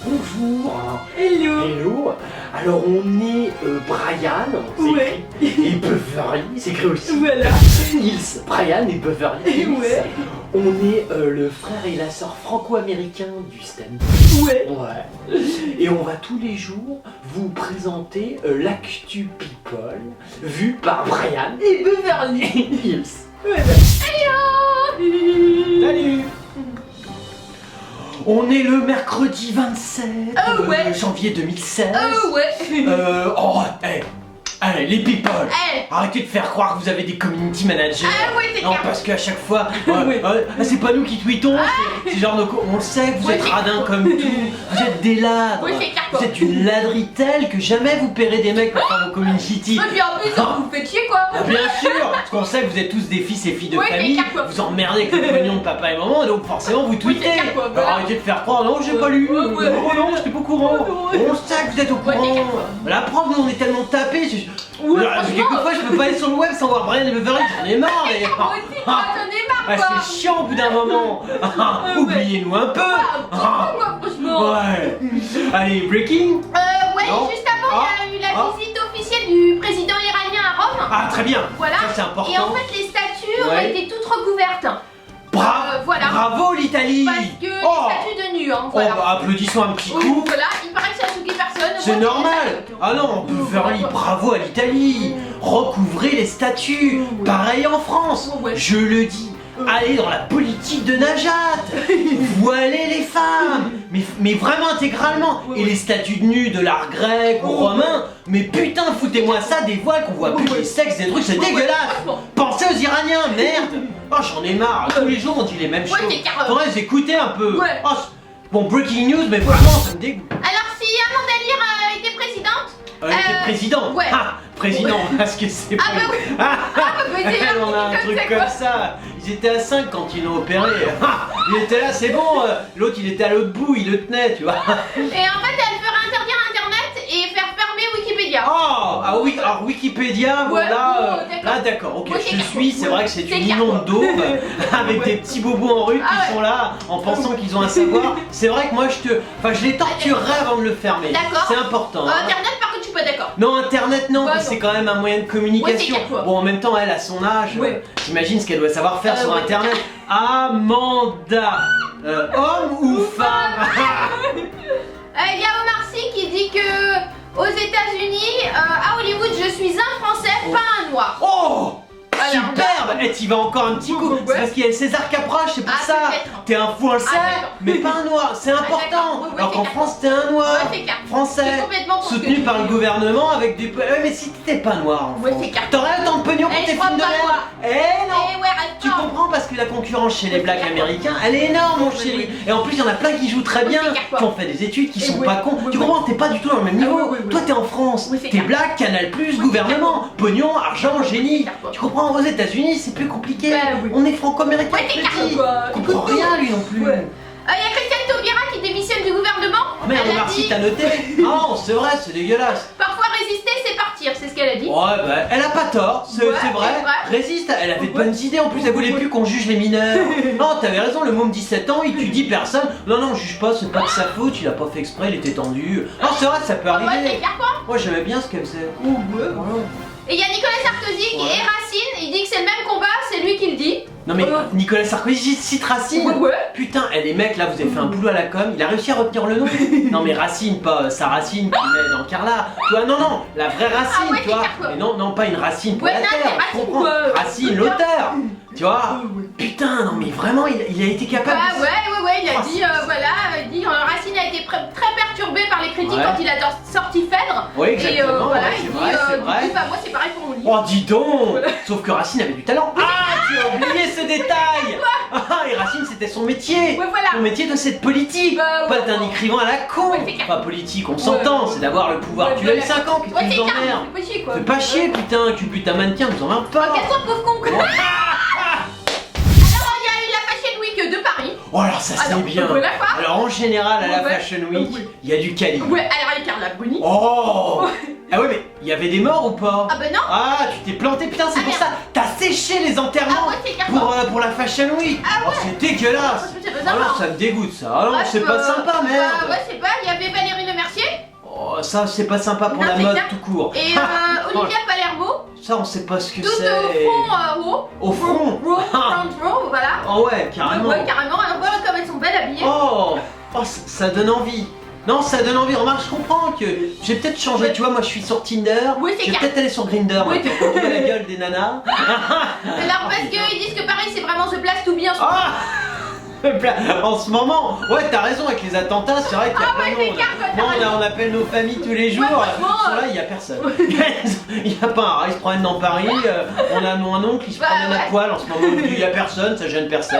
Bonjour. Hello. Hello. Alors on est Brian, c'est Ouais. écrit, et Beverly, c'est écrit aussi. Voilà. Nils, Brian et Beverly Hills. Ouais. On est le frère et la sœur franco-américain du stand. Ouais. Ouais. Et on va tous les jours vous présenter l'actu people vu par Brian Et Beverly. Hills. Voilà. Salut. On est le mercredi 27 Oh ouais. janvier 2016. Oh ouais. Allez, les people, Eh. arrêtez de faire croire que vous avez des community managers. Ah ouais, c'est Non, clair. parce qu'à chaque fois, Ouais. c'est pas nous qui tweetons, c'est genre on le sait que vous Ouais, êtes c'est radins clair. comme tout, vous êtes des ladres, Ouais, c'est clair, vous quoi. êtes une ladrerie telle que jamais vous paierez des mecs pour faire vos community. Et puis en plus, vous faites chier quoi. Ah, bien sûr, parce qu'on sait que vous êtes tous des fils et filles de Ouais, c'est famille, clair, quoi. vous emmerdez avec le pognon de papa et maman, donc forcément vous tweetez. c'est clair, quoi, voilà. Alors arrêtez de faire croire, non j'ai pas lu, Ouais, ouais. oh non j'étais pas au courant, Ouais. on sait que vous êtes au Ouais, courant. c'est clair, quoi. La preuve, nous on est tellement tapés, Ouais, là, franchement. quelquefois je peux pas aller sur le web sans voir Brian et Beverly, j'en ai marre Moi d'ailleurs. aussi, j'en ai marre Ah, quoi. c'est chiant au bout d'un moment. ouais. Oubliez-nous un peu. Ah, un petit peu quoi, franchement. Ouais. Allez, breaking. Ouais, Non. juste avant, il y a eu la Ah. visite officielle du président iranien à Rome. Ah très bien. Voilà. Ça c'est important. Et en fait, les statues ont Ouais. été toutes recouvertes. Voilà. Bravo l'Italie. Parce que les statues de nu, hein, Oh, voilà. bah, applaudissons un petit coup. Voilà, il paraît que ça choquait personne. C'est Moi, normal. Ah non, Beverly, bravo à l'Italie. Recouvrez les statues. Pareil en France. Ouais. Je le dis. Allez dans la politique de Najat. Voilez les femmes. Mais vraiment intégralement. Et les statues de nus de l'art grec ou romain. Mais putain, foutez-moi ça des voiles qu'on voit plus les sexes, des trucs, c'est dégueulasse. Pensez aux Iraniens, merde. Oh, j'en ai marre. Tous les jours on dit les mêmes choses. c'est carré. Faudrait les écouter un peu. Ouais. Oh, bon, breaking news, mais vraiment ça me dégoûte. Alors, si Amanda Lear était présidente. Était président. ouais. Ah, président, parce que c'est Ah, bah oui. Ah, mais c'est elle, on a un comme truc ça, comme quoi. ça. Ils étaient à 5 quand ils l'ont opéré. Ah, il était là, c'est bon. L'autre, il était à l'autre bout, il le tenait, tu vois. Et en fait, elle ferait interdire Internet et faire fermer Wikipédia. Oh, ah oui, alors Wikipédia, voilà. d'accord. Là, d'accord, ok, Ouais, je c'est suis. clair. C'est vrai que c'est C'est une clair, union quoi. de daubes avec Ouais. des petits bobos en rue Ah qui ouais. sont là en pensant qu'ils ont un savoir. C'est vrai que moi, je les torturerais avant de le fermer. D'accord. C'est important. hein. Internet, par contre, je suis pas d'accord. Non, Internet, non, Bah, parce que c'est non. quand même un moyen de communication. Ouais, c'est clair, quoi. Bon, en même temps, elle, à son âge, Ouais. t'imagines ce qu'elle doit savoir faire sur ouais. Internet. Amanda, homme ou femme? Il y a Omar Sy qui dit que aux États-Unis, à Hollywood, je suis un Français, pas un noir. Oh! Alors, Superbe! Et t'y vas encore un petit coup. Ouais. C'est parce qu'il y a le César qui approche, c'est pour Ah, ça. peut-être. T'es un Français, d'accord. mais pas un noir. C'est d'accord. important. Ouais, ouais, Alors c'est qu'en clair. France, t'es un noir. Ouais, c'est clair. Français. C'est complètement pour ce Soutenu que tu par le dis. gouvernement avec des. Ouais, mais si t'étais pas noir en Ouais, France, c'est clair. t'aurais autant de pognon pour Eh, tes je crois films de pas, merde. moi. Eh non! Eh ouais, reste Tu pas. comprends parce que la concurrence chez les blacks clair. américains, elle est énorme mon Oui, chéri. oui. Et en plus il y en a plein qui jouent très Oui, bien, c'est clair, quoi. qui ont fait des études, qui Et sont oui, pas cons. oui, Tu oui. comprends, t'es pas du tout dans le même niveau. oui, oui, oui. Toi t'es en France, Oui, c'est t'es clair. black, Canal+, gouvernement, pognon, argent, génie. c'est clair, quoi. Tu comprends, aux États-Unis c'est plus compliqué. Ouais, oui. On est franco-américain Ouais, c'est clair, petit. quoi. Il comprend rien lui non plus. Ouais. Il y a Christiane Taubira qui démissionne du gouvernement. Oh merde, Elle a Omar Sy dit, t'as noté? Non, c'est vrai, c'est dégueulasse. parfois résister, c'est partir, c'est ce qu'elle a dit. Ouais, bah, elle a pas tort, c'est Ouais, c'est vrai. c'est vrai. Résiste, elle avait de bonnes idées, en plus elle voulait plus qu'on juge les mineurs. Non, t'avais raison, le môme 17 ans, il tue 10 personnes. Non, non, juge pas, c'est pas de sa faute, il a pas fait exprès, il était tendu. Non, c'est vrai, ça peut Ouais, c'est arriver. clair quoi. Moi j'aimais bien ce qu'elle faisait. Voilà. Et il y a Nicolas Sarkozy Ouais. et Racine, il dit que c'est le même combat, c'est lui qui le dit. Non mais Nicolas Sarkozy cite Racine. Ouais. Putain, les mecs là, vous avez fait un boulot à la com, il a réussi à retenir le nom. Non mais Racine, pas sa Racine qui met dans Carla. Tu vois, non, non, la vraie Racine, Ah ouais, tu vois. c'est clair, quoi. Mais non, non, pas une Racine pour Ouais, la non, terre. c'est tu Racine, comprends. quoi. Racine, l'auteur. Tu vois. Putain, non mais vraiment, il a été capable. Bah ouais, il a Oh, dit, c'est- voilà, il dit Racine a été très perturbé par les critiques Ouais. quand il a sorti Phèdre. Oui, Et exactement, voilà, ouais, il c'est dit, vrai, c'est du vrai. coup, bah moi c'est pareil pour mon livre. Oh, dis donc. Sauf que Racine avait du talent. Ah, tu as oublié ce détail. Ah, et Racine, c'était son métier. Ouais, voilà. Son métier, toi, c'est de politique. Bah, Pas ouais, d'un ouais. écrivain à la con. Ouais, c'est clair. Pas politique, on s'entend, ouais, c'est d'avoir le pouvoir. Ouais, Tu l'as eu voilà. 5 ans, qu'est-ce Ouais, que tu c'est nous clair, emmerdes? fais pas chier quoi. Fais pas chier, putain, tu butes ta mannequin, nous en pas. Qu'elle soit pauvre con. Oh. Alors il y a eu la Fashion Week de Paris. Oh, alors ça c'est Alors, bien. voilà quoi. Alors en général, à la Ouais. Fashion Week, Oui. il y a du calibre. Ouais, alors il y a Carla Bruni. Oh. Ah ouais, mais il y avait des morts ou pas? Ah bah non. Ah, tu t'es planté, putain, c'est Ah, pour merde. ça. T'as séché les enterrements Ah ouais, c'est clair. pour la Fashion Week. Ah ouais. Oh, c'est dégueulasse. C'est pas Ah non, sympa. ça me dégoûte ça. Ah non, Bref, c'est pas sympa, merde. Bah ouais, c'est pas. Il y avait Valérie Le Mercier Oh, ça, c'est pas sympa pour Non, la c'est mode clair. tout court. et Olivia Palermo. Ça, on sait pas ce que Tout c'est. au fond haut. Au front. Front row, voilà. Oh ouais, carrément. Ouais, carrément. Alors voilà comme elles sont belles habillées. Oh, ça donne envie. Non, ça donne envie. Remarque, je comprends que j'ai peut-être changé. Ouais. Tu vois, moi, je suis sur Tinder. Oui, c'est Je vais clair. peut-être aller sur Grindr. Oui, pour retrouver la gueule des nanas. Alors parce qu'ils disent que Paris c'est vraiment the place to be en ce moment. Ah en ce moment, ouais, t'as raison avec les attentats, c'est vrai qu'il y a Ah ouais, plein de c'est monde. clair, quoi, t'as Moi, raison. on appelle nos familles tous les jours. franchement, Ils sont là, il y a personne. Il y a pas un rat, ils se promènent dans Paris. On a un oncle, il se Bah, promène à ouais. poil en ce moment. Il y a personne, ça gêne personne.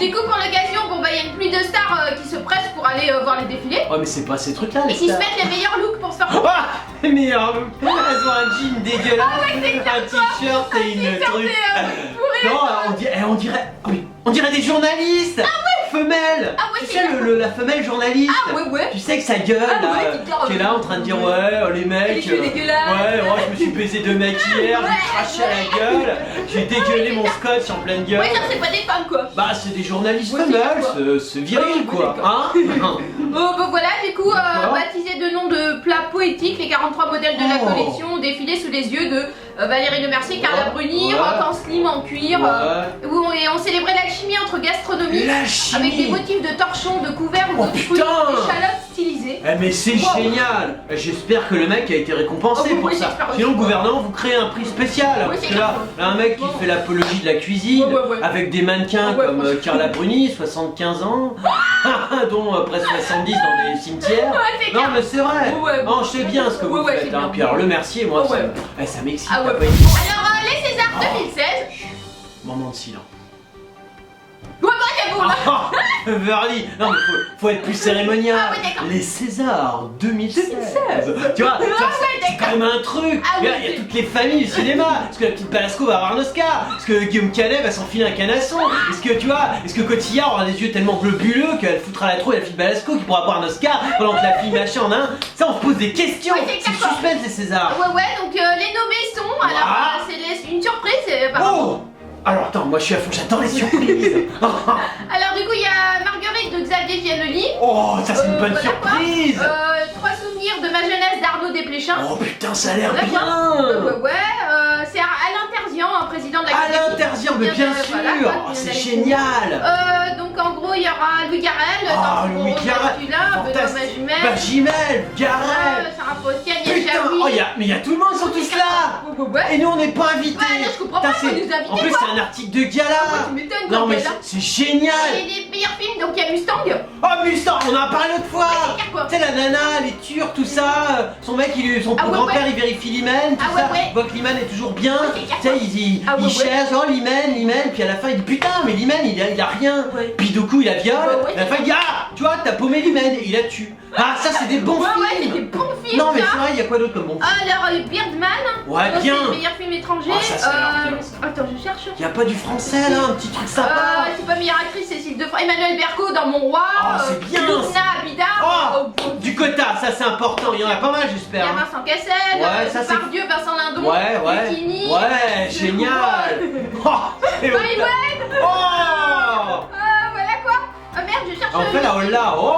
Du coup pour l'occasion, bon bah il y a une pluie de stars qui se pressent pour aller voir les défilés. Oh, mais c'est pas ces trucs-là, Et les qui se stars. mettent les meilleurs looks pour se faire. Ah, les meilleurs looks. Elles ont un jean dégueulasse, Ah ouais, c'est un t-shirt et une truc. Non, on dirait des journalistes. Femelles. Ah ouais, Tu c'est sais clair. la femelle journaliste. Ah ouais. Tu sais que sa gueule Ah ouais, là, c'est clair. qui est là en train de dire ouais les mecs Les cheveux dégueulasses. ouais moi je me suis baisé 2 mecs hier, Ouais, j'ai craché à la gueule, j'ai dégueulé mon scotch en pleine gueule. Ouais, non, c'est pas des femmes quoi. Bah c'est des journalistes Ouais, c'est femelles, quoi. c'est viril Ouais, quoi, d'accord. hein. Bon bah voilà, du coup D'accord. baptisé de nom de plats poétiques, les 43 modèles de la Oh. collection ont défilé sous les yeux de Valérie Le Mercier, Carla Ouais. Bruni, Ouais. Rock en slim en cuir, Ouais. où on célébrait l'alchimie entre gastronomie, La avec des chimie. motifs de torchons, de couverts ou Oh, de fruits, putain. d'échalotes stylisées. Eh mais c'est Wow. génial. J'espère que le mec a été récompensé Oh, oui, pour oui, ça. j'espère aussi. Sinon le gouvernement vous crée un prix spécial. Oui, Parce c'est que là, clair. un mec qui Bon. fait l'apologie de la cuisine, Ouais. avec des mannequins Ouais, comme franchement. Carla Bruni, 75 ans, dont près de 70 dans des cimetières. Ouais, c'est Non clair. mais c'est vrai. Ouais. Non, je sais bien ce que vous Ouais, faites. c'est Hein. bien. Puis alors le Mercier, moi, Ouais. ça m'excite. Ah ouais. t'as pas idée. Alors les Césars Oh. 2016. Moment de silence. Ouais, bah j'avoue. Ah, Verly, non mais faut être plus cérémonial. Ah oui, d'accord. Les Césars 2016. 2016. Tu vois, ouais, c'est quand même un truc. Ah Il y a oui, toutes les familles du cinéma. Est-ce que la petite Balasco va avoir un Oscar? Est-ce que Guillaume Canet va s'enfiler un canasson? Est-ce que tu vois, est-ce que Cotillard aura des yeux tellement globuleux qu'elle foutra la trouille à la fille Balasco qui pourra avoir un Oscar pendant que la fille machin en a un? Ça, on se pose des questions. Ouais, c'est C'est clair, suspense les Césars. Ouais, donc les nommés sont. Alors Ah. c'est une surprise. Apparemment. Oh. Alors attends, moi je suis à fond, j'attends les surprises. Alors du coup il y a Marguerite de Xavier Giannoli. Oh, ça c'est une bonne Voilà, quoi. surprise. 3 souvenirs de ma jeunesse d'Arnaud Desplechin. Oh putain, ça a l'air Voilà, bien. Ouais, c'est Alain Terzian, un président de la Alain Terzian, mais bien sûr. Voilà, Oh, c'est génial. Donc en gros il y aura Louis Garrel, Ah, dans son Louis rôle Garrel, masculin, Benoît fantastique. Magimel, Bah Jimel, Garel. Sarah Faustier, Agnès Putain, Jaoui. oh, mais il y a tout le monde, ils sont tous là. Ouais. Et nous on n'est pas invités. Ouais, non, je comprends Putain, pas, faut nous inviter, en plus quoi. c'est un article de gala. Ouais, tu m'étonnes, Non quoi, mais gala. c'est génial. Et les meilleurs films, donc il y a Mustang. Oh Mustang, on en a parlé l'autre fois. Ouais, c'est clair, quoi. Tu sais la nana, les Turcs, tout ça. Son mec, son Ah ouais, grand-père, ouais. il vérifie l'hymen, tout Ah ouais, ça. ouais. Il voit que l'hymen est toujours bien. Ouais, c'est clair, Tu sais, il Ah ouais, ouais. cherche, oh l'hymen, puis à la fin il dit putain, mais l'hymen il a rien. Ouais. Puis du coup il la viole. Ouais, ouais, Et à la fin il dit ah, tu vois, t'as paumé l'hymen, et il la tue. Ah, ça c'est des bons Ouais, films. c'est des bons films. Non mais ça. c'est vrai, il y a quoi d'autre comme bon film? Alors Birdman. Ouais, Donc, bien. C'est le meilleur film étranger. Ah, ça a l'air bien, ça. Attends, je cherche. Y a pas du français là, un petit truc sympa. C'est pas meilleure actrice, Cécile Defranc. Emmanuel Berco dans Mon Roi. Ah, c'est bien, Luna Bidard. Oh, du quota, ça c'est important, il y en a pas mal Il y j'espère. a hein. Vincent Cassel, Ouais, ça, c'est- Depardieu, Vincent Lindon, Ouais, Bikini, ouais, génial. Oh, c'est bon. Hollywood. Oh, Voilà quoi. Ah merde, je cherche. on fait la holla. Oh,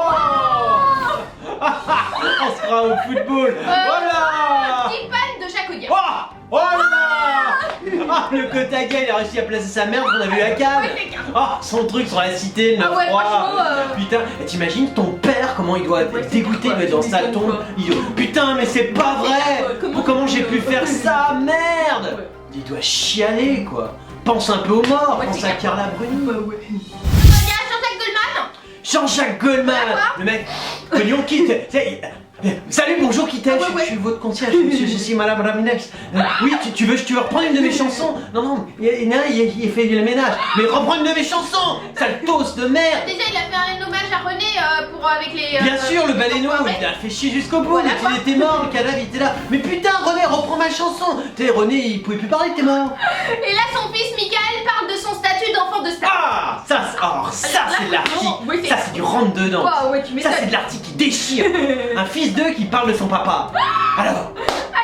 on sera au football. Voilà. Petit pan de Jacques Audiard. Oh, oh là. Ah, le quota gay, il a réussi à placer sa merde qu'on a vu à Cannes. Ouais, c'est clair. Oh, son truc sur la cité, le Ah ouais, 9-3. franchement, Putain, et t'imagines ton père, comment il doit être Ouais, c'est dégoûté, quoi, il va être dans tu sa m'étonnes, tombe. quoi. Il dit, putain, mais c'est pas C'est vrai. clair, quoi. Comment j'ai pu faire ça, merde. Ouais. Il doit chialer, quoi. Pense un peu aux morts, Ouais, pense c'est à clair. Carla Bruni. Il y a Jean-Jacques Goldman. Jean-Jacques Goldman, Quoi le mec, Cognon quitte. Salut, bonjour, Kittel, Ah ouais, je ouais. suis votre concierge, monsieur, je suis Madame Raminex. Oui, tu veux reprendre une de mes chansons? Non, il fait le ménage. Mais reprends une de mes chansons, sale toast de merde. Déjà, il a fait un hommage à René avec les. Bien sûr, le baleineau, ouais. il a fait chier jusqu'au bout, Voilà, mais quoi. il était mort, le cadavre, il était là. Mais putain, René, reprends ma chanson. Tu sais, René, il pouvait plus parler, t'es mort. Et là, son fils Michael parle de son statut d'enfant de star. Ah, ça, c'est de l'article. Oui, c'est- Ça, c'est du rentre-dedans. Wow, ouais, tu Ça, m'étonnes. c'est de l'article qui déchire. Un fils d'eux qui parle de son papa. Alors,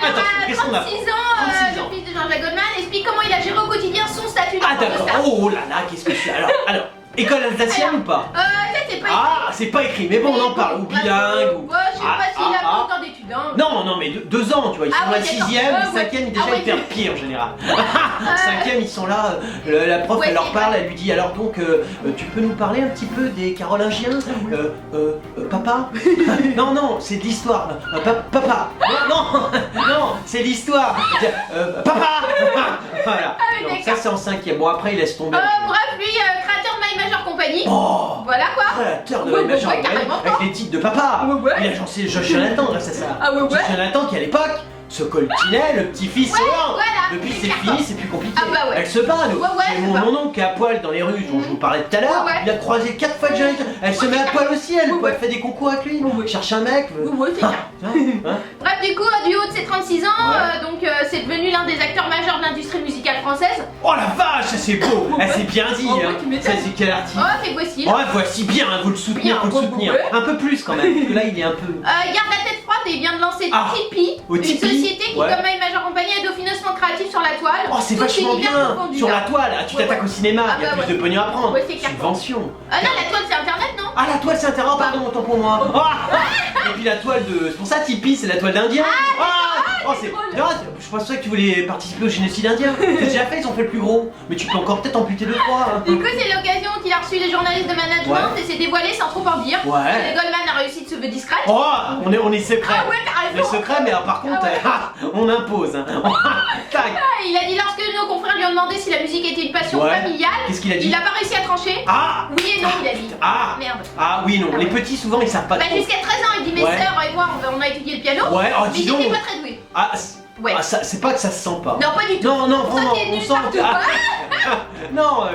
Attention, qu'est-ce qu'on a 36 ans, 36 ans. le fils de Jean-Jacques Goldman, explique comment il a géré au quotidien son statut Ah d'enfant de d'accord, star. oh là là, qu'est-ce que je suis. Alors, école alsacienne ou pas? Ça c'est pas Ah, c'est pas écrit, mais bon, on en parle, ou bilingue, ou... Ouais, je sais pas s'il a pas autant d'études, hein. Non, mais 2 ans, tu vois, ils sont Ah ouais, la 6ème, d'accord. le 5ème, déjà Ah ouais, ils perdent pire en général. 5ème, ils sont là, la prof, Ouais, elle leur c'est parle, vrai. elle lui dit, alors donc, tu peux nous parler un petit peu des Carolingiens? Papa? Non, c'est de l'histoire. Papa? Non, c'est l'histoire. Papa! Voilà, Ah, donc ça c'est en 5ème, bon après il laisse tomber. Bref, lui, créateur de My Major Company. Oh! Voilà quoi. Créateur de Ouais, la Major ouais, Company, carrément, avec les titres de papa. Ouais. Il a lancé Josh Jonathan grâce à ça. Ah ouais. Josh Jonathan qui à l'époque se coltinait le petit-fils Ouais, Solan. voilà. Depuis c'est Carton. fini, c'est plus compliqué. Ah bah ouais. Elle se bat, nous. Ouais, J'ai elle se mon bat. oncle qui est à poil dans les rues dont je vous parlais tout à l'heure. Ouais. Il a croisé 4 fois Johnny. Elle se met à poil aussi, elle. Ouais. Elle fait des concours avec lui. Ouais. Cherche un mec. Ouais, c'est bien. Hein. Bref, du coup, du haut de ses 36 ans, Ouais. c'est devenu l'un des acteurs majeurs de l'industrie musicale française. Oh la vache, ça c'est beau. Ouais. Elle s'est bien dit. Oh, ouais, Hein. tu m'étonnes. Ça c'est quel artiste? Oh, c'est voici. Ouais, voici bien, vous le soutenir, Bien, faut le soutenir. ouais. Un peu plus quand même, parce que là il est un peu. Il garde la tête froide et il vient de lancer Ah. Tipeee, Au une Tipeee, société qui, ouais. comme My Major Company, aide au financement créatif sur la toile. Oh, c'est Tout vachement univers bien confondu, sur là. la toile. Ah, tu Ouais, t'attaques ouais. au cinéma, Ah il y a bah plus ouais. de pognon à prendre. Ouais, c'est clair. Subvention. Ah non, la toile c'est internet, non? Ah, la toile c'est intéressant, oh, pardon, autant pour moi. Ah. Et puis la toile de. C'est pour ça Tipeee, c'est la toile d'Indien. Oh, c'est. drôle. Non, je pensais que tu voulais participer au génocide indien. C'est déjà fait, ils ont fait le plus gros. Mais tu peux encore peut-être amputer 2-3. Du coup, c'est l'occasion qu'il a reçu les journalistes de management et s'est dévoilé sans trop en dire. Ouais. Et Goldman a réussi de se veut discrète. Oh, on est secret. Ah ouais, t'as On est raison. secret, mais par contre, Ah ouais. on impose. Hein. Tac. Il a dit lorsque nos confrères lui ont demandé si la musique était une passion Ouais. familiale, Qu'est-ce qu'il a dit? il n'a pas réussi à trancher. Ah. Oui et non, il a dit. Ah. Merde. Ah oui, non, Ah les ouais. petits souvent ils savent pas Bah trop. jusqu'à 13 ans, il dit mes Ouais. sœurs et moi on a étudié le piano. Ouais, oh Mais dis il donc. était pas très doué. Ah, Ouais. ah, c'est pas que ça se sent pas. Non, pas du tout. Non, Pour ça vraiment, qu'il est on nul sent partout. non,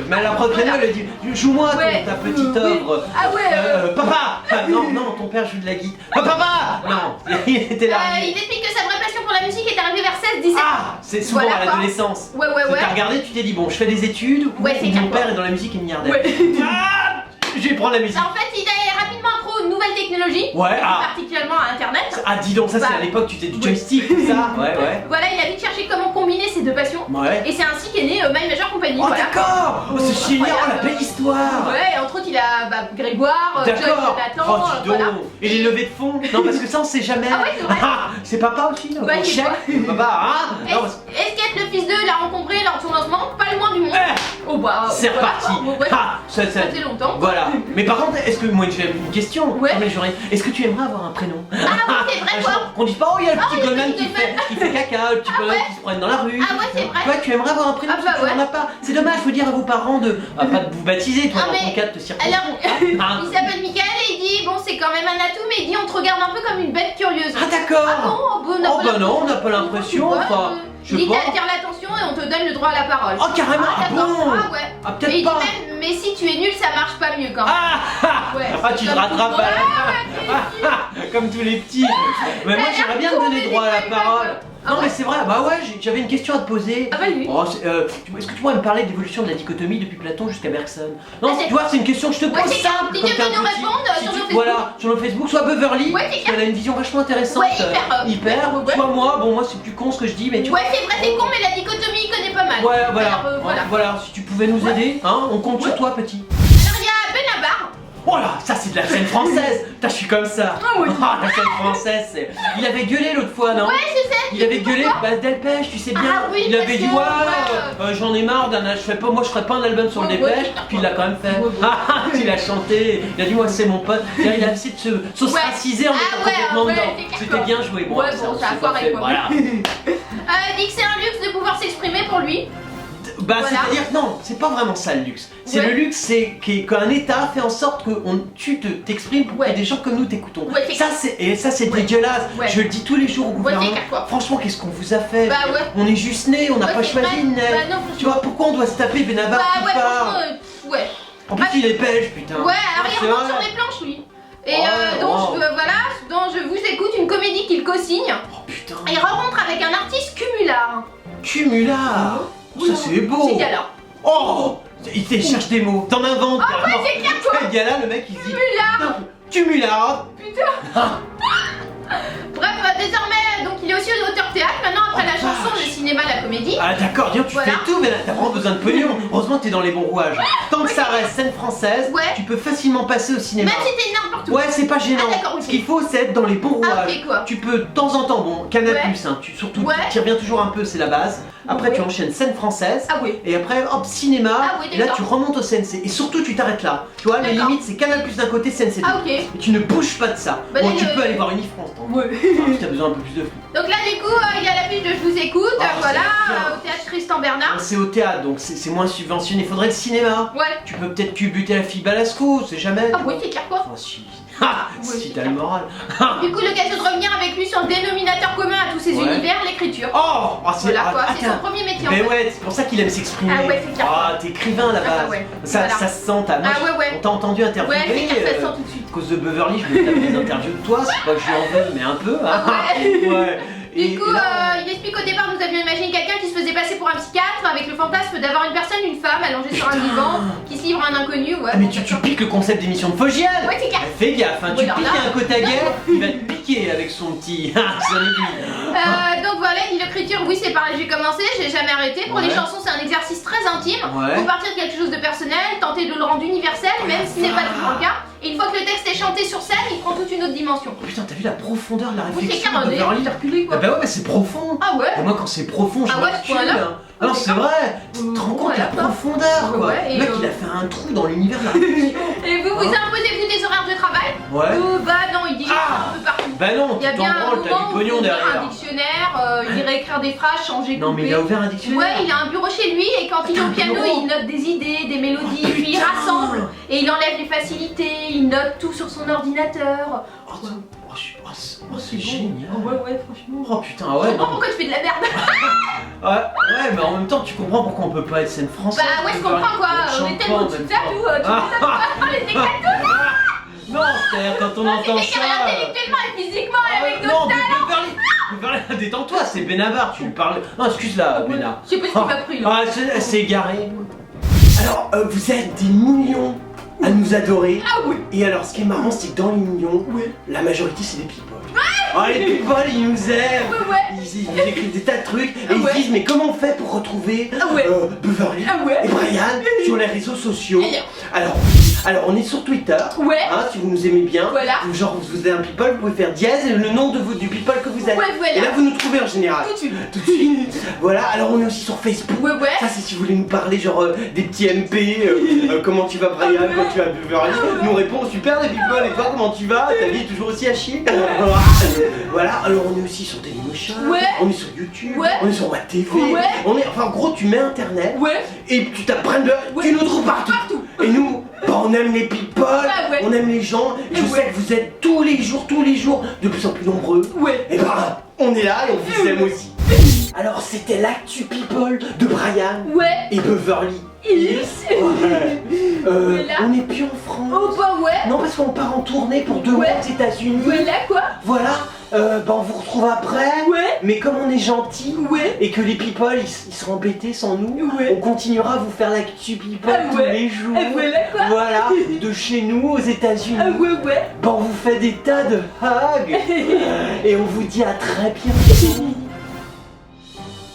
mais la prof piano, elle dit joue-moi Ouais. ta petite Oui. œuvre. Ah ouais. Papa. Non, ton père joue de la guitare. Papa. Non, il était là. Il explique que sa vraie passion pour la musique est arrivée vers 16-17 ans. Ah, c'est souvent Voilà, à quoi. l'adolescence. Ouais. T'as regardé, tu t'es dit bon, je fais des études ou Ouais, c'est mon clair, père quoi. est dans la musique et milliardaire. Ouais. Ah, je vais prendre la musique. En fait, il est rapidement accro aux nouvelles technologies, Ouais, particulièrement à Internet. Ah, dis donc, ça c'est Bah. à l'époque, tu faisais du joystick, tout ça. Ouais. Voilà, il a vite cherché comment combiner ces deux passions. Ouais. Et c'est ainsi qu'est né My Major Company. Oh, voilà. d'accord. Oh, c'est génial. Oh, la Incroyable. belle histoire. Ouais, entre autres, il a Grégoire, Joyce D'accord. Jonathan, Oh, dis donc. voilà. Et les levées de fonds? Non, parce que ça, on sait jamais. Ah ouais, c'est vrai. C'est papa aussi, non? Bah, Ton il est chef. pas. Papa, hein? Non, parce- Est-ce qu'être le fils d'eux l'a rencontré lors de son lancement? Pas le moins du monde. Eh, Oh bah, c'est voilà, reparti. quoi. Ouais, Ah, ça. ça faisait longtemps. Voilà. Mais par contre, est-ce que moi j'ai une question? Ouais. Comme les journées. Est-ce que tu aimerais avoir un prénom? Ah oui, c'est vrai, quoi. Genre, qu'on dise pas, oh, il y a le Ah petit oui, le Goldman petit qui fait caca, le petit Ah Goldman ouais. qui se promène dans la rue. Ah ouais, c'est vrai. Toi, tu aimerais avoir un prénom Ah parce que bah tu n'en as pas. C'est dommage, faut dire à vos parents de. Pas de vous baptiser, toi, Ah, dans ton mais- cas de te circoncis. Alors, Ah. il s'appelle Michael et il dit, bon, c'est quand même un atout, mais il dit, on te regarde un peu comme une bête curieuse. Ah, d'accord. Ah bon, on n'a Oh, pas bah non, on l'impression. n'a pas l'impression, Ouais, enfin, je il dit, sais pas. t'attires l'attention et on te donne le droit à la parole. Oh, carrément, ah d'accord. bon. Ah ouais. Ah, Et il peut-être dit pas. même, mais si tu es nul, ça marche pas mieux quand même. Ouais, Ah, tu te comme rattrapes tout- à la Ouais, fin. Comme tous les petits. Mais moi, Ça a j'aimerais bien l'air te donner con, droit à la mais des fois, parole. Ah Non, ouais. mais c'est vrai, bah ouais, j'avais une question à te poser. Ah bah oui. Oh, est-ce que tu pourrais me parler de l'évolution de la dichotomie depuis Platon jusqu'à Bergson? Non, Ah, c'est- tu vois, c'est une question que je te Ouais, pose c'est simple. clair. comme Tu t'es un peux nous petit. répondre sur nos Facebook. Voilà, sur nos Facebook, soit Beverly, Ouais, c'est parce clair. qu'elle a une vision vachement intéressante. Ouais, hyper, hyper. Soit moi, bon, moi c'est plus con ce que je dis, mais tu Ouais, c'est vrai, c'est con, mais la dichotomie, il connaît pas mal. Ouais, voilà. Alors, Voilà, si tu pouvais nous aider, hein, on compte sur toi, petit. Alors, il y a Benabar. Oh là, ça c'est de la scène française. Putain, je suis comme ça. Ah oui. Ah, la scène française, c'est. Il avait gueulé l'autre fois, non? Ouais, je sais. Il avait gueulé, Pourquoi bah Delpech, tu sais bien. Ah oui, il parce avait dit que, ouais, j'en ai marre d'un, moi je ferai pas un album sur le Ouais, Dépêche, ouais. puis il l'a quand même fait. Ouais, ouais. Ah, il a chanté, il a dit moi c'est mon pote. C'est-à-dire, il a essayé de s'ostraciser en Ah étant ouais, complètement ouais, dedans. c'est clair, C'était quoi. bien joué, bon. Ouais, bon, ça a c'est pas foiré, fait, quoi. Voilà. Dit que c'est un luxe de pouvoir s'exprimer pour lui. Bah Voilà. c'est-à-dire non, c'est pas vraiment ça le luxe. C'est Ouais. le luxe, c'est qu'un État fait en sorte que tu t'exprimes pour Ouais. que des gens comme nous t'écoutons. Ouais, c'est ça c'est Ouais. dégueulasse. Ouais. Je le dis tous les jours au gouvernement. c'est clair, quoi. Franchement, qu'est-ce qu'on vous a fait? Bah ouais. On est juste nés, on n'a Ouais, pas c'est choisi vrai. une Bah non, Tu vois pourquoi on doit se taper Benabar Bah qui ouais, part? franchement, ouais. En plus il est belge, putain. Ouais, alors il C'est remonte vrai. sur les planches, lui. Et Ouais, donc, wow. dont je vous écoute, une comédie qu'il co-signe. Oh putain. Et rencontre avec un artiste cumulard. Cumulard. Ça c'est beau. C'est gala. Oh, il cherche des mots. T'en inventes. Ah ouais, c'est clair, quoi. Le gars là, le mec il se dit. Cumulard. Cumulard. Bref, désormais, donc il est aussi après la chanson, vache. le cinéma, la comédie. Ah d'accord, dis donc, tu Voilà. fais tout, mais là t'as vraiment besoin de pognon. Heureusement que t'es dans les bons rouages. Tant que ça reste scène française, Ouais. tu peux facilement passer au cinéma. Même si t'es n'importe où. Ouais, c'est pas gênant. Ah, d'accord, ok. Ce qu'il faut, c'est être dans les bons Ah, rouages. ok, quoi. Tu peux de temps en temps, bon, Canal+, Ouais. hein, surtout, Ouais. tu reviens toujours un peu, c'est la base. Après, Ouais. tu enchaînes scène française. Ah oui. Et après, hop, cinéma. Ah oui, et là, d'accord. tu remontes au CNC. Et surtout, tu t'arrêtes là. Tu vois, les D'accord. limites, c'est Canal+ d'un côté, CNC de Ah l'autre. ok. Et tu ne bouges pas de ça. Bah, bon, là, tu le- peux aller voir Unifrance, tant Ouais. si t'as besoin un peu plus de flux. Donc là du coup il y a l'affiche de Je vous écoute, Ah, voilà, c'est bien. au théâtre Tristan Bernard. C'est au théâtre, donc c'est moins subventionné. Faudrait le cinéma. Ouais. Tu peux peut-être culbuter la fille Balasco, c'est jamais. Ah oui c'est clair quoi. Oh, si. Ah, Ouais, si c'est t'as clair. le moral. Du coup l'occasion de revenir avec lui sur le dénominateur commun à tous ces Ouais. univers, l'écriture. Oh, c'est Voilà quoi, c'est attends. son premier métier en Mais fait. ouais, c'est pour ça qu'il aime s'exprimer. Ah ouais, c'est clair. Ah, t'es écrivain à la Ah base. bah ouais. Ça, Voilà. ça se sent, moi, Ah ouais, ouais. on t'a entendu interviewer. Ouais, c'est clair, ça se sent tout de suite. À cause de Beverly, je me tape des interviews de toi, c'est pas que je lui en veux, mais un peu. Hein. Ouais. Ouais. Du coup, là, il explique qu'au départ, nous avions imaginé quelqu'un qui se faisait passer pour un psychiatre avec le fantasme d'avoir une personne, une femme, allongée sur un divan, qui se livre à un inconnu. Ouais, Ah, mais bon, tu d'accord. piques le concept d'émission de Fogiel. Ouais, c'est clair. Fais gaffe, hein, tu Ouais, alors piques là- un côte à guerre, il va te piquer avec son petit. son aiguille. Donc voilà, il dit l'écriture, oui, c'est par là que j'ai commencé, j'ai jamais arrêté. Pour Ouais. les chansons, c'est un exercice très intime. Ouais. Faut partir de quelque chose de personnel, tenter de le rendre universel, même si ce n'est pas toujours le cas. Et une fois que le texte est chanté sur scène, il prend toute une autre dimension. Oh, putain, t'as vu la profondeur de la Oui, c'est réflexion clair, de Beverly? t'es reculé Ah quoi. bah ouais, mais c'est profond. Ah ouais. Et moi, quand c'est profond, je Ah ouais, me ce point-là. recule, hein. Ah non, c'est vrai. Tu te rends compte de la voilà, quoi. profondeur, quoi. Ouais, et Le mec, euh, il a fait un trou dans l'univers de la réflexion. Et vous vous Hein imposez-vous des horaires de travail? Ouais. Bah non, il dit Ah un peu partout. Bah non, Il y a tu t'en bien un branles, t'as moment du où il pognon ouvre derrière. un dictionnaire, il irait écrire des phrases, changer, Non, mais il a couper. ouvert un dictionnaire. Ouais, il a un bureau chez lui et quand il est au Un piano, bureau. il note des idées, des mélodies, Oh, puis il putain. rassemble et il enlève les facilités, il note tout sur son ordinateur. Oh, c'est bon. génial. Ouais, franchement. Oh putain, Je ouais, comprends non. pourquoi tu fais de la merde. Ouais, mais en même temps, tu comprends pourquoi on peut pas être scène française. Bah ouais, je comprends quoi. On est tellement au-dessus de ça, nous. Tu Ah, les éclates. non, c'est-à-dire quand on entend C'est ça. quelqu'un intellectuellement et physiquement et avec non, d'autres mais Beverly, détends-toi, c'est Benabar, tu lui parles. Non, excuse-la, Bénard. Je sais pas ce qu'il m'a pris là. Ah, c'est égaré. Alors, vous êtes des millions à nous adorer. Ah oui. Et alors, ce qui est marrant, c'est que dans les millions, la majorité, c'est des people. Ah, les people, ils nous aiment. Ouais. Ils écrivent des tas de trucs et Ah ils ouais. se disent, mais comment on fait pour retrouver Ah ouais. Beverly Ah ouais. et Brian sur les réseaux sociaux? Alors, on est sur Twitter. Ouais. Hein, si vous nous aimez bien. Voilà. Genre, vous êtes un people, vous pouvez faire dièse et le nom du people que vous êtes. Ouais, voilà. Et là, vous nous trouvez en général. Tout de suite. Tout de suite. Voilà, alors on est aussi sur Facebook. Ouais, ouais. Ça, c'est si vous voulez nous parler, genre des petits MP. Comment tu vas, Brian? Ah ouais. Quand tu vas, Beverly? Ah ouais. Nous répond super les people. Et toi, comment tu vas? Ta vie est toujours aussi à chier? Voilà, alors on est aussi sur Dailymotion. Ouais. On est sur YouTube. Ouais. On est sur WebTV. Ouais. On est, enfin, en gros, tu mets internet. Ouais. Et tu t'apprends de. Ouais. Tu nous trouves partout. Partout. Et nous, bah, on aime les people, Ah ouais. on aime les gens. Je Ouais. sais que vous êtes tous les jours, de plus en plus nombreux. Ouais. Et bah, on est là et on vous aime aussi. Alors, c'était l'actu people de Brian Ouais. et Beverly. Hills. Ouais. Voilà. On n'est plus en France. Oh bah ouais. Non, parce qu'on part en tournée pour 2 Ouais. mois aux États-Unis. Voilà quoi. Voilà. Bah, on vous retrouve après. Ouais. Mais comme on est gentil Ouais. et que les people ils seront embêtés sans nous, Ouais. on continuera à vous faire l'actu people Ah tous ouais. les jours. Et voilà quoi. Voilà, de chez nous aux États-Unis. Ah ouais. Bah, on vous fait des tas de hugs et on vous dit à très bientôt.